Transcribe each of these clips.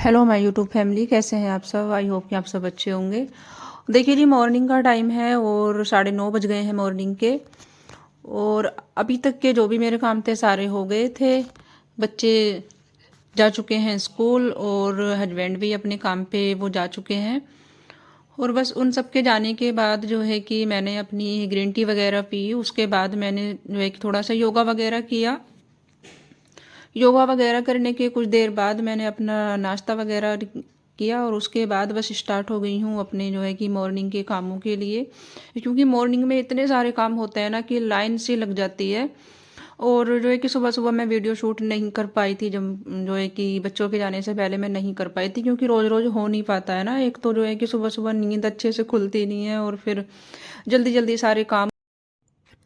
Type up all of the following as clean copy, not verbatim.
Hello my YouTube family, कैसे हैं आप सब। आई होप कि आप सब अच्छे होंगे। देखिए जी, मॉर्निंग का टाइम है और 9:30 बज गए हैं मॉर्निंग के। और अभी तक के जो भी मेरे काम थे सारे हो गए थे। बच्चे जा चुके हैं स्कूल और हस्बैंड भी अपने काम पे वो जा चुके हैं। और बस उन सब के जाने के बाद जो है कि मैंने अपनी ग्रीन टी वगैरह पी। उसके बाद मैंने जो है कि थोड़ा सा योगा वगैरह किया। योगा वगैरह करने के कुछ देर बाद मैंने अपना नाश्ता वगैरह किया और उसके बाद बस स्टार्ट हो गई हूँ अपने जो है कि मॉर्निंग के कामों के लिए। क्योंकि मॉर्निंग में इतने सारे काम होते हैं ना कि लाइन से लग जाती है। और जो है कि सुबह सुबह मैं वीडियो शूट नहीं कर पाई थी, जब जो है कि बच्चों के जाने से पहले मैं नहीं कर पाई थी, क्योंकि रोज़ रोज़ हो नहीं पाता है ना। एक तो जो है कि सुबह सुबह नींद अच्छे से खुलती नहीं है और फिर जल्दी जल्दी सारे काम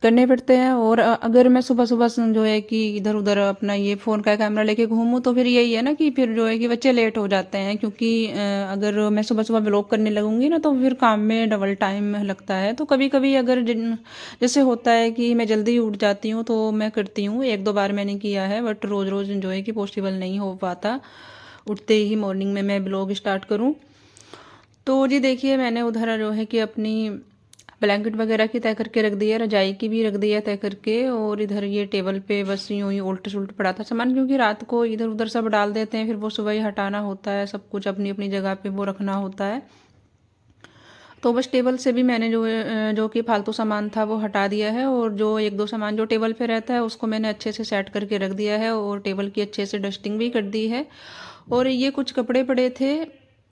करने पड़ते हैं। और अगर मैं सुबह सुबह जो है कि इधर उधर अपना ये फ़ोन का कैमरा लेके घूमूं तो फिर यही है ना कि फिर जो है कि बच्चे लेट हो जाते हैं। क्योंकि अगर मैं सुबह सुबह व्लॉग करने लगूंगी ना तो फिर काम में डबल टाइम लगता है। तो कभी कभी अगर जैसे होता है कि मैं जल्दी उठ जाती हूँ तो मैं करती हूँ, एक दो बार मैंने किया है, बट रोज़ रोज़ जो है कि पॉसिबल नहीं हो पाता उठते ही मॉर्निंग में मैं ब्लॉग स्टार्ट करूँ। तो जी देखिए, मैंने उधर जो है कि अपनी ब्लैंकेट वगैरह की तय करके रख दी है, रजाई की भी रख दी है तय करके। और इधर ये टेबल पे बस यूँ ही उल्ट सुलट पड़ा था सामान, क्योंकि रात को इधर उधर सब डाल देते हैं, फिर वो सुबह ही हटाना होता है, सब कुछ अपनी अपनी जगह पे वो रखना होता है। तो बस टेबल से भी मैंने जो कि फालतू सामान था वो हटा दिया है। और जो एक दो सामान जो टेबल पे रहता है उसको मैंने अच्छे से सेट करके रख दिया है और टेबल की अच्छे से डस्टिंग भी कर दी है। और ये कुछ कपड़े पड़े थे,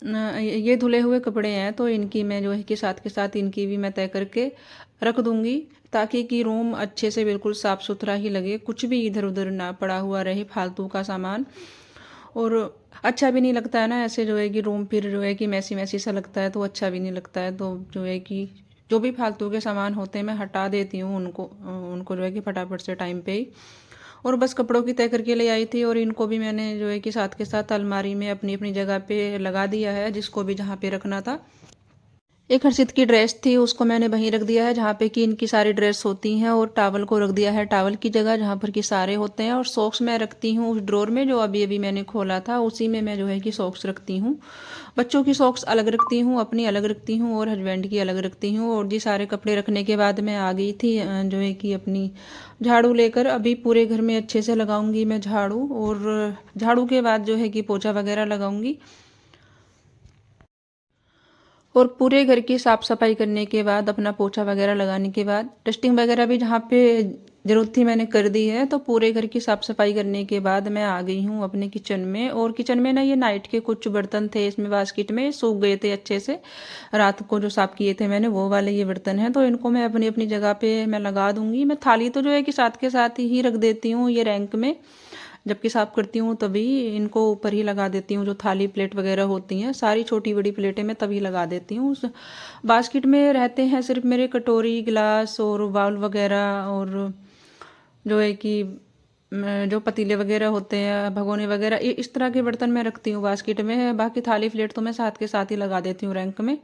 ये धुले हुए कपड़े हैं, तो इनकी मैं जो है कि साथ के साथ इनकी भी मैं तय करके रख दूंगी, ताकि कि रूम अच्छे से बिल्कुल साफ़ सुथरा ही लगे, कुछ भी इधर उधर ना पड़ा हुआ रहे फालतू का सामान। और अच्छा भी नहीं लगता है ना ऐसे जो है कि रूम फिर जो है कि मैसी मैसी सा लगता है, तो अच्छा भी नहीं लगता है। तो जो है कि जो भी फालतू के सामान होते हैं मैं हटा देती हूँ उनको, उनको जो है कि फटाफट से टाइम पे ही। और बस कपड़ों की तय करके ले आई थी और इनको भी मैंने जो है कि साथ के साथ अलमारी में अपनी अपनी जगह पे लगा दिया है, जिसको भी जहाँ पे रखना था। एक हर्षित की ड्रेस थी, उसको मैंने वहीं रख दिया है जहाँ पे कि इनकी सारी ड्रेस होती हैं। और टावल को रख दिया है टावल की जगह जहाँ पर कि सारे होते हैं। और सॉक्स मैं रखती हूँ उस ड्रॉर में जो अभी अभी मैंने खोला था, उसी में मैं जो है कि सॉक्स रखती हूँ। बच्चों की सॉक्स अलग रखती हूँ, अपनी अलग रखती हूँ और हस्बैंड की अलग रखती हूँ। और जी सारे कपड़े रखने के बाद मैं आ गई थी जो है कि अपनी झाड़ू लेकर। अभी पूरे घर में अच्छे से लगाऊंगी मैं झाड़ू, और झाड़ू के बाद जो है कि पोछा वगैरह लगाऊंगी। और पूरे घर की साफ़ सफाई करने के बाद, अपना पोछा वगैरह लगाने के बाद, डस्टिंग वगैरह भी जहाँ पे ज़रूरत थी मैंने कर दी है। तो पूरे घर की साफ़ सफाई करने के बाद मैं आ गई हूँ अपने किचन में। और किचन में ना ये नाइट के कुछ बर्तन थे इसमें बास्केट में, सूख गए थे अच्छे से, रात को जो साफ़ किए थे मैंने वो वाले ये बर्तन हैं। तो इनको मैं अपनी अपनी जगह पे मैं लगा दूँगी। मैं थाली तो जो है कि साथ के साथ ही रख देती हूँ ये रैंक में, जबकि साफ़ करती हूँ तभी इनको ऊपर ही लगा देती हूँ। जो थाली प्लेट वगैरह होती हैं सारी छोटी बड़ी प्लेटें मैं तभी लगा देती हूँ। उस बास्केट में रहते हैं सिर्फ मेरे कटोरी गिलास और बाउल वगैरह, और जो है कि जो पतीले वगैरह होते हैं, भगोने वगैरह, इस तरह के बर्तन मैं रखती हूँ बास्केट में। बाकी थाली प्लेट तो मैं साथ के साथ ही लगा देती हूँ रैंक में।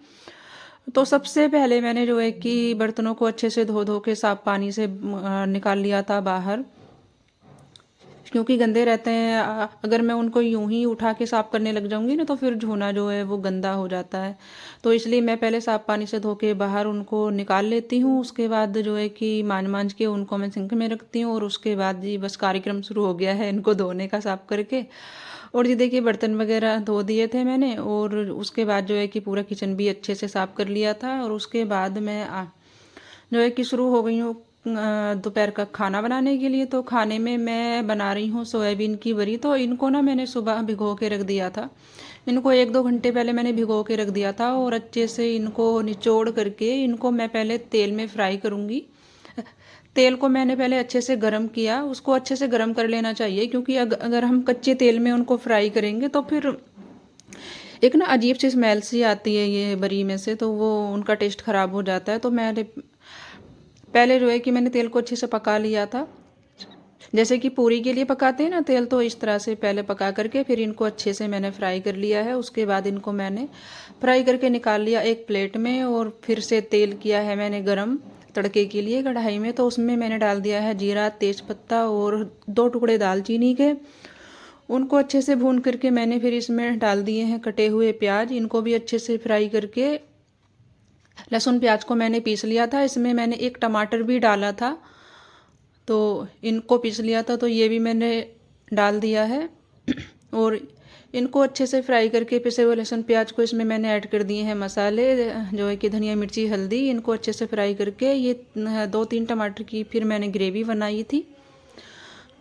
तो सबसे पहले मैंने जो है कि बर्तनों को अच्छे से धो धो के साफ पानी से निकाल लिया था बाहर, क्योंकि गंदे रहते हैं। अगर मैं उनको यूं ही उठा के साफ करने लग जाऊंगी ना तो फिर झोना जो है वो गंदा हो जाता है। तो इसलिए मैं पहले साफ पानी से धो के बाहर उनको निकाल लेती हूँ। उसके बाद जो है कि मांज मांज के उनको मैं सिंक में रखती हूँ। और उसके बाद जी बस कार्यक्रम शुरू हो गया है इनको धोने का, साफ करके। और जी देखिए, बर्तन वगैरह धो दिए थे मैंने, और उसके बाद जो है कि पूरा किचन भी अच्छे से साफ कर लिया था। और उसके बाद मैं जो है कि शुरू हो गई हूँ दोपहर का खाना बनाने के लिए। तो खाने में मैं बना रही हूँ सोयाबीन की बड़ी। तो इनको ना मैंने सुबह भिगो के रख दिया था, इनको एक दो घंटे पहले मैंने भिगो के रख दिया था। और अच्छे से इनको निचोड़ करके इनको मैं पहले तेल में फ्राई करूँगी। तेल को मैंने पहले अच्छे से गर्म किया, उसको अच्छे से गर्म कर लेना चाहिए, क्योंकि अगर हम कच्चे तेल में उनको फ्राई करेंगे तो फिर एक ना अजीब सी स्मेल सी आती है ये बरी में से, तो वो उनका टेस्ट ख़राब हो जाता है। तो मैंने पहले जो है कि मैंने तेल को अच्छे से पका लिया था, जैसे कि पूरी के लिए पकाते हैं ना तेल, तो इस तरह से पहले पका करके फिर इनको अच्छे से मैंने फ्राई कर लिया है। उसके बाद इनको मैंने फ्राई करके निकाल लिया एक प्लेट में। और फिर से तेल किया है मैंने गरम तड़के के लिए कढ़ाई में। तो उसमें मैंने डाल दिया है जीरा, तेज़पत्ता और 2 टुकड़े दालचीनी के। उनको अच्छे से भून करके मैंने फिर इसमें डाल दिए हैं कटे हुए प्याज। इनको भी अच्छे से फ्राई करके लहसुन प्याज को मैंने पीस लिया था। इसमें मैंने एक टमाटर भी डाला था, तो इनको पीस लिया था, तो ये भी मैंने डाल दिया है। और इनको अच्छे से फ्राई करके पिसे हुए लहसुन प्याज को इसमें मैंने ऐड कर दिए हैं मसाले, जो है कि धनिया मिर्ची हल्दी। इनको अच्छे से फ्राई करके ये 2-3 टमाटर की फिर मैंने ग्रेवी बनाई थी,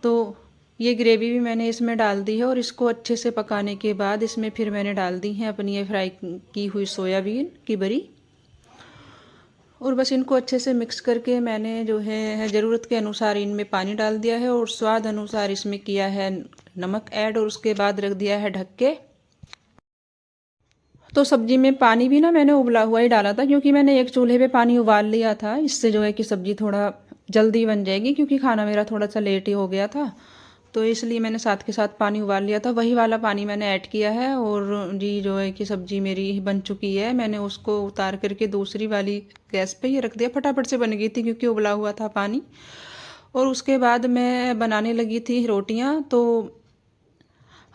तो ये ग्रेवी भी मैंने इसमें डाल दी है। और इसको अच्छे से पकाने के बाद इसमें फिर मैंने डाल दी है अपनी ये फ्राई की हुई सोयाबीन की बरी। और बस इनको अच्छे से मिक्स करके मैंने जो है ज़रूरत के अनुसार इनमें पानी डाल दिया है और स्वाद अनुसार इसमें किया है नमक ऐड, और उसके बाद रख दिया है ढक के। तो सब्जी में पानी भी ना मैंने उबला हुआ ही डाला था, क्योंकि मैंने एक चूल्हे पे पानी उबाल लिया था। इससे जो है कि सब्जी थोड़ा जल्दी बन जाएगी, क्योंकि खाना मेरा थोड़ा सा लेट ही हो गया था, तो इसलिए मैंने साथ के साथ पानी उबाल लिया था। वही वाला पानी मैंने ऐड किया है। और जी जो है कि सब्जी मेरी बन चुकी है। मैंने उसको उतार करके दूसरी वाली गैस पे ही रख दिया, फटाफट से बन गई थी क्योंकि उबला हुआ था पानी। और उसके बाद मैं बनाने लगी थी रोटियां। तो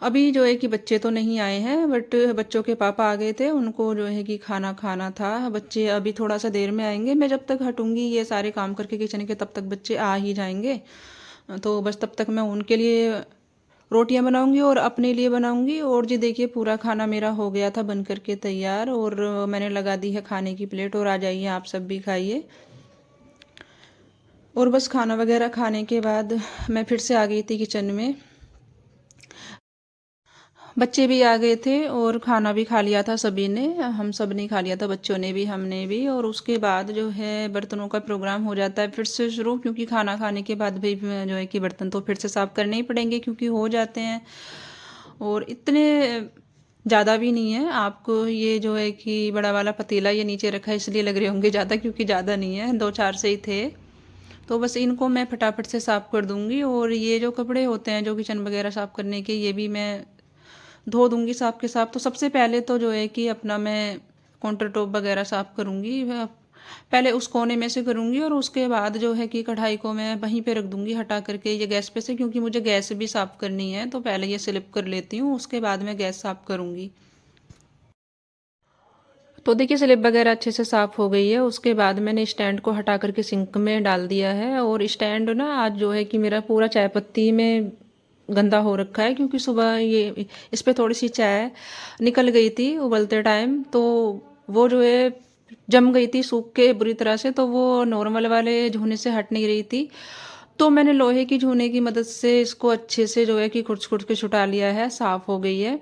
अभी जो है कि बच्चे तो नहीं आए हैं, बट बच्चों के पापा आ गए थे, उनको जो है कि खाना खाना था। बच्चे अभी थोड़ा सा देर में आएंगे, मैं जब तक हटूंगी ये सारे काम करके किचन के, तब तक बच्चे आ ही जाएंगे। तो बस तब तक मैं उनके लिए रोटियां बनाऊंगी और अपने लिए बनाऊंगी। और जी देखिए पूरा खाना मेरा हो गया था बन करके तैयार, और मैंने लगा दी है खाने की प्लेट, और आ जाइए आप सब भी खाइए। और बस खाना वगैरह खाने के बाद मैं फिर से आ गई थी किचन में। बच्चे भी आ गए थे और खाना भी खा लिया था सभी ने, हम सब ने खा लिया था, बच्चों ने भी हमने भी। और उसके बाद जो है बर्तनों का प्रोग्राम हो जाता है फिर से शुरू, क्योंकि खाना खाने के बाद भी जो है कि बर्तन तो फिर से साफ़ करने ही पड़ेंगे, क्योंकि हो जाते हैं। और इतने ज़्यादा भी नहीं है। आपको ये जो है कि बड़ा वाला पतीला ये नीचे रखा है इसलिए लग रहे होंगे ज़्यादा, क्योंकि ज़्यादा नहीं है, 2-4 से ही थे। तो बस इनको मैं फटाफट से साफ़ कर दूँगी। और ये जो कपड़े होते हैं जो किचन वगैरह साफ़ करने के, ये भी मैं धो दूँगी साफ़ के साफ़। तो सबसे पहले तो जो है कि अपना मैं काउंटर टॉप वगैरह साफ़ करूँगी, पहले उस कोने में से करूँगी। और उसके बाद जो है कि कढ़ाई को मैं वहीं पे रख दूँगी हटा करके ये गैस पे से, क्योंकि मुझे गैस भी साफ़ करनी है। तो पहले ये स्लिप कर लेती हूँ, उसके बाद मैं गैस साफ़ करूँगी। तो देखिए स्लिप वगैरह अच्छे से साफ़ हो गई है। उसके बाद मैंने स्टैंड को हटा करके सिंक में डाल दिया है। और स्टैंड ना आज जो है कि मेरा पूरा चाय पत्ती में गंदा हो रखा है, क्योंकि सुबह ये इस पे थोड़ी सी चाय निकल गई थी उबलते टाइम, तो वो जो है जम गई थी सूख के बुरी तरह से, तो वो नॉर्मल वाले झूने से हट नहीं रही थी। तो मैंने लोहे की झूने की मदद से इसको अच्छे से जो है कि खुर्च खुर्च के छुटा लिया है, साफ़ हो गई है।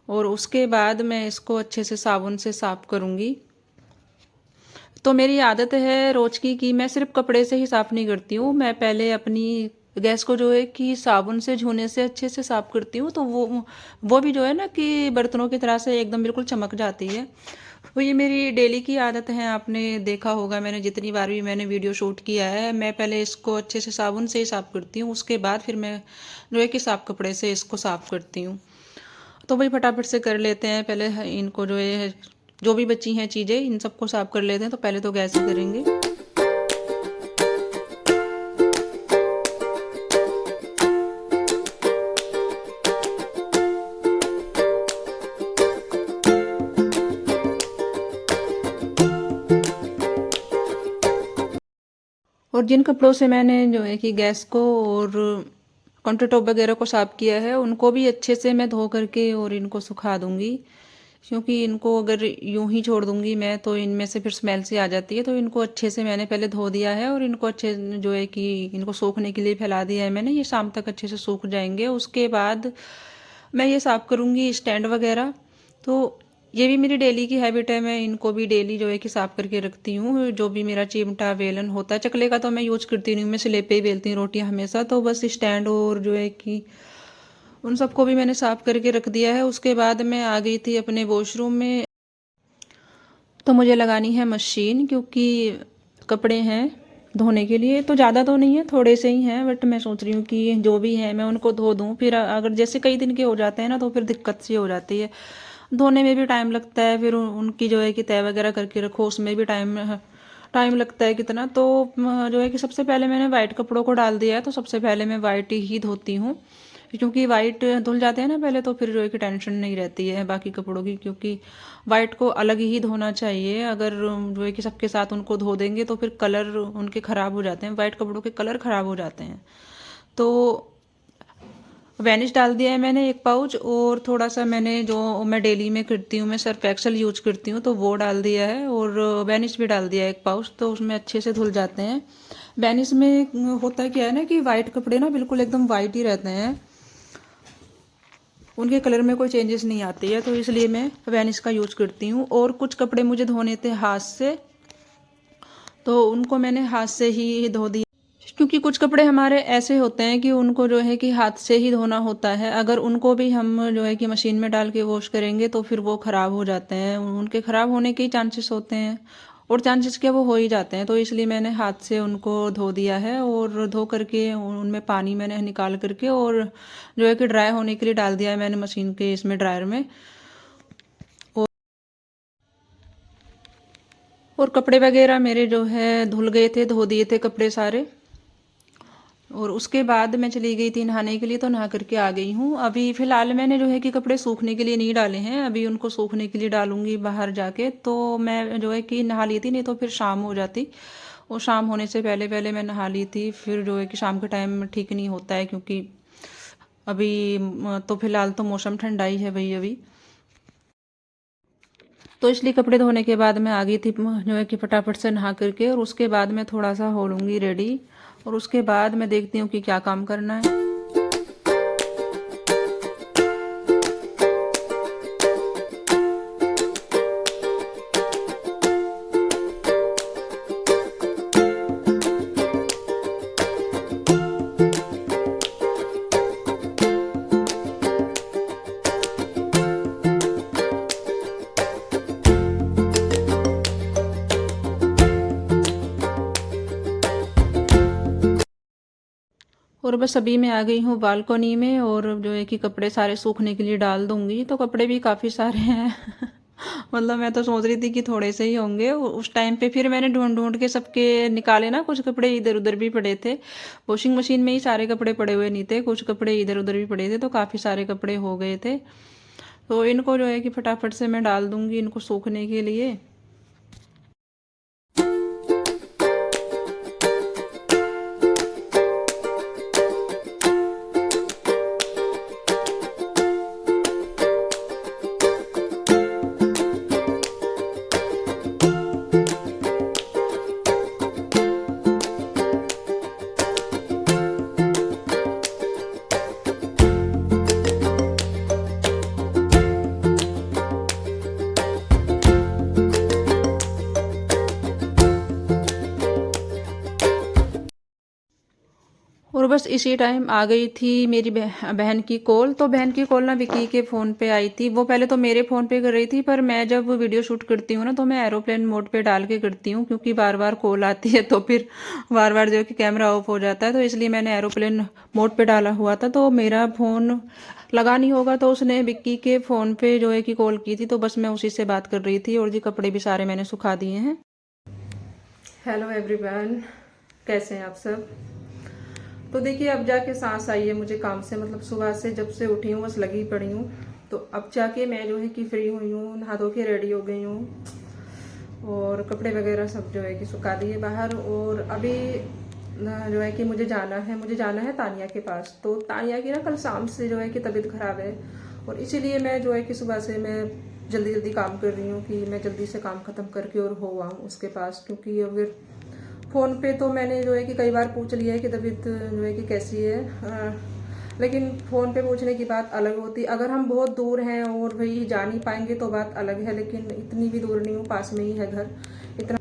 और उसके बाद मैं इसको अच्छे से साबुन से साफ़ करूँगी। तो मेरी आदत है रोज़ की कि मैं सिर्फ कपड़े से ही साफ़ नहीं करती हूँ, मैं पहले अपनी गैस को जो है कि साबुन से झूने से अच्छे से साफ़ करती हूँ, तो वो भी जो है ना कि बर्तनों की तरह से एकदम बिल्कुल चमक जाती है। तो ये मेरी डेली की आदत है, आपने देखा होगा मैंने जितनी बार भी मैंने वीडियो शूट किया है, मैं पहले इसको अच्छे से साबुन से ही साफ़ करती हूँ, उसके बाद फिर मैं जो है कि साफ़ कपड़े से इसको साफ़ करती हूँ। तो वही फटाफट से कर लेते हैं पहले इनको, जो है जो भी बची हैं चीज़ें इन सबको साफ़ कर लेते हैं। तो पहले तो गैस ही करेंगे। और जिन कपड़ों से मैंने जो है कि गैस को और काउंटर टॉप वगैरह को साफ़ किया है, उनको भी अच्छे से मैं धो करके और इनको सुखा दूँगी, क्योंकि इनको अगर यूं ही छोड़ दूँगी मैं तो इनमें से फिर स्मेल सी आ जाती है। तो इनको अच्छे से मैंने पहले धो दिया है और इनको अच्छे जो है कि इनको सूखने के लिए फैला दिया है मैंने, ये शाम तक अच्छे से सूख जाएंगे। उसके बाद मैं ये साफ़ करूँगी स्टैंड वगैरह। तो ये भी मेरी डेली की हैबिट है, मैं इनको भी डेली जो है कि साफ़ करके रखती हूँ। जो भी मेरा चिमटा बेलन होता है, चकले का तो मैं यूज करती नहीं हूँ, मैं स्लेपे ही बेलती हूँ रोटियाँ हमेशा। तो बस स्टैंड और जो है कि उन सबको भी मैंने साफ़ करके रख दिया है। उसके बाद मैं आ गई थी अपने वॉशरूम में। तो मुझे लगानी है मशीन, क्योंकि कपड़े हैं धोने के लिए, तो ज़्यादा तो नहीं है, थोड़े से ही हैं, बट मैं सोच रही हूँ कि जो भी है मैं उनको धो दूँ। फिर अगर जैसे कई दिन के हो जाते हैं ना, तो फिर दिक्कत सी हो जाती है, धोने में भी टाइम लगता है। फिर उनकी जो है कि तय वगैरह करके रखो, उसमें भी टाइम लगता है कितना। तो जो है कि सबसे पहले मैंने वाइट कपड़ों को डाल दिया है, तो सबसे पहले मैं वाइट ही धोती हूँ, क्योंकि वाइट धुल जाते हैं ना पहले, तो फिर जो है कि टेंशन नहीं रहती है बाकी कपड़ों की, क्योंकि वाइट को अलग ही धोना चाहिए। अगर जो है कि सबके साथ उनको धो देंगे तो फिर कलर उनके ख़राब हो जाते हैं, वाइट कपड़ों के कलर ख़राब हो जाते हैं। तो वैनिश डाल दिया है मैंने 1 पाउच, और थोड़ा सा मैंने जो मैं डेली में करती हूँ, मैं सर्फ एक्सेल यूज करती हूँ, तो वो डाल दिया है, और वैनिश भी डाल दिया है 1 पाउच, तो उसमें अच्छे से धुल जाते हैं। वैनिश में होता क्या है ना कि वाइट कपड़े ना बिल्कुल एकदम वाइट ही रहते हैं, उनके कलर में कोई चेंजेस नहीं आती है, तो इसलिए मैं वैनिश का यूज करती हूँ। और कुछ कपड़े मुझे धोने थे हाथ से, तो उनको मैंने हाथ से ही धो दिया, क्योंकि कुछ कपड़े हमारे ऐसे होते हैं कि उनको जो है कि हाथ से ही धोना होता है। अगर उनको भी हम जो है कि मशीन में डाल के वॉश करेंगे तो फिर वो ख़राब हो जाते हैं, उनके ख़राब होने के ही चांसेस होते हैं, और चांसेस क्या वो हो ही जाते हैं। तो इसलिए मैंने हाथ से उनको धो दिया है, और धो करके उनमें पानी मैंने निकाल करके और जो है कि ड्राई होने के लिए डाल दिया है मैंने मशीन के इसमें ड्रायर में। और कपड़े वगैरह मेरे जो है धुल गए थे, धो दिए थे कपड़े सारे, और उसके बाद मैं चली गई थी नहाने के लिए, तो नहा करके आ गई हूँ। अभी फ़िलहाल मैंने जो है कि कपड़े सूखने के लिए नहीं डाले हैं, अभी उनको सूखने के लिए डालूंगी बाहर जाके। तो मैं जो है कि नहा ली थी, नहीं तो फिर शाम हो जाती, और शाम होने से पहले पहले मैं नहा ली थी। फिर जो है कि शाम के टाइम ठीक नहीं होता है, क्योंकि अभी तो फ़िलहाल तो मौसम ठंडा ही है भाई अभी, तो इसलिए कपड़े धोने के बाद मैं आ गई थी जो है कि फटाफट से नहा करके, और उसके बाद मैं थोड़ा सा हो लूँगी रेडी, और उसके बाद मैं देखती हूँ कि क्या काम करना है। और बस अभी मैं आ गई हूँ बालकनी में, और जो है कि कपड़े सारे सूखने के लिए डाल दूँगी। तो कपड़े भी काफ़ी सारे हैं मतलब मैं तो सोच रही थी कि थोड़े से ही होंगे उस टाइम पे, फिर मैंने ढूंढ ढूंढ के सबके निकाले ना, कुछ कपड़े इधर उधर भी पड़े थे, वॉशिंग मशीन में ही सारे कपड़े पड़े हुए नहीं थे, कुछ कपड़े इधर उधर भी पड़े थे, तो काफ़ी सारे कपड़े हो गए थे। तो इनको जो है कि फटाफट से मैं डाल दूँगी इनको सूखने के लिए। और बस इसी टाइम आ गई थी मेरी बहन की कॉल। तो बहन की कॉल ना विकी के फ़ोन पे आई थी, वो पहले तो मेरे फ़ोन पे कर रही थी, पर मैं जब वीडियो शूट करती हूँ ना तो मैं एरोप्लेन मोड पे डाल के करती हूँ, क्योंकि बार बार कॉल आती है तो फिर बार बार जो है कि कैमरा ऑफ हो जाता है, तो इसलिए मैंने एरोप्लेन मोड पे डाला हुआ था। तो मेरा फ़ोन लगा नहीं होगा, तो उसने विक्की के फ़ोन पे जो है कि कॉल की थी, तो बस मैं उसी से बात कर रही थी। और जी कपड़े भी सारे मैंने सुखा दिए हैं। हेलो एवरीवन, कैसे हैं आप सब। तो देखिए अब जाके सांस आई है मुझे काम से, मतलब सुबह से जब से उठी हूँ बस लगी पड़ी हूँ। तो अब जाके मैं जो है कि फ्री हुई हूँ, नहा धो के रेडी हो गई हूँ, और कपड़े वगैरह सब जो है कि सुखा दिए बाहर। और अभी जो है कि मुझे जाना है तानिया के पास। तो तानिया की ना कल शाम से जो है कि तबीयत खराब है, और इसीलिए मैं जो है कि सुबह से मैं जल्दी जल्दी काम कर रही हूँ कि मैं जल्दी से काम ख़त्म करके और हो आऊँ उसके पास। क्योंकि अगर फ़ोन पे तो मैंने जो है कि कई बार पूछ लिया है कि तबीयत जो है कि कैसी है, लेकिन फ़ोन पे पूछने की बात अलग होती। अगर हम बहुत दूर हैं और भाई जा नहीं पाएंगे तो बात अलग है, लेकिन इतनी भी दूर नहीं हूँ, पास में ही है घर इतना।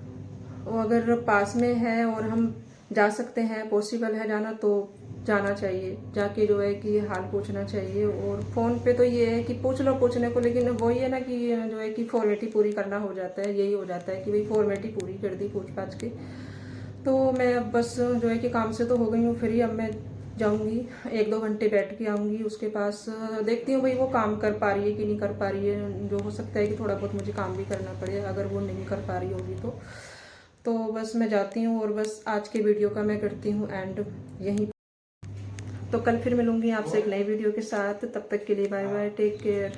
और अगर पास में है और हम जा सकते हैं, पॉसिबल है जाना, तो जाना चाहिए, जाके जो है कि हाल पूछना चाहिए। और फ़ोन पे तो ये है कि पूछ लो पूछने को, लेकिन वही है ना कि जो है कि फॉर्मेलिटी पूरी करना हो जाता है, यही हो जाता है कि भाई फॉर्मेलिटी पूरी कर दी पूछ पाछ के। तो मैं अब बस जो है कि काम से तो हो गई हूँ फ्री, अब मैं जाऊँगी 1-2 घंटे बैठ के आऊँगी उसके पास, देखती हूँ भाई वो काम कर पा रही है कि नहीं कर पा रही है। जो हो सकता है कि थोड़ा बहुत मुझे काम भी करना पड़े अगर वो नहीं कर पा रही होगी तो बस मैं जाती हूँ। और बस आज के वीडियो का मैं करती हूँ एंड यहीं। तो कल फिर मिलूंगी आपसे एक नई वीडियो के साथ। तब तक के लिए बाय बाय, टेक केयर।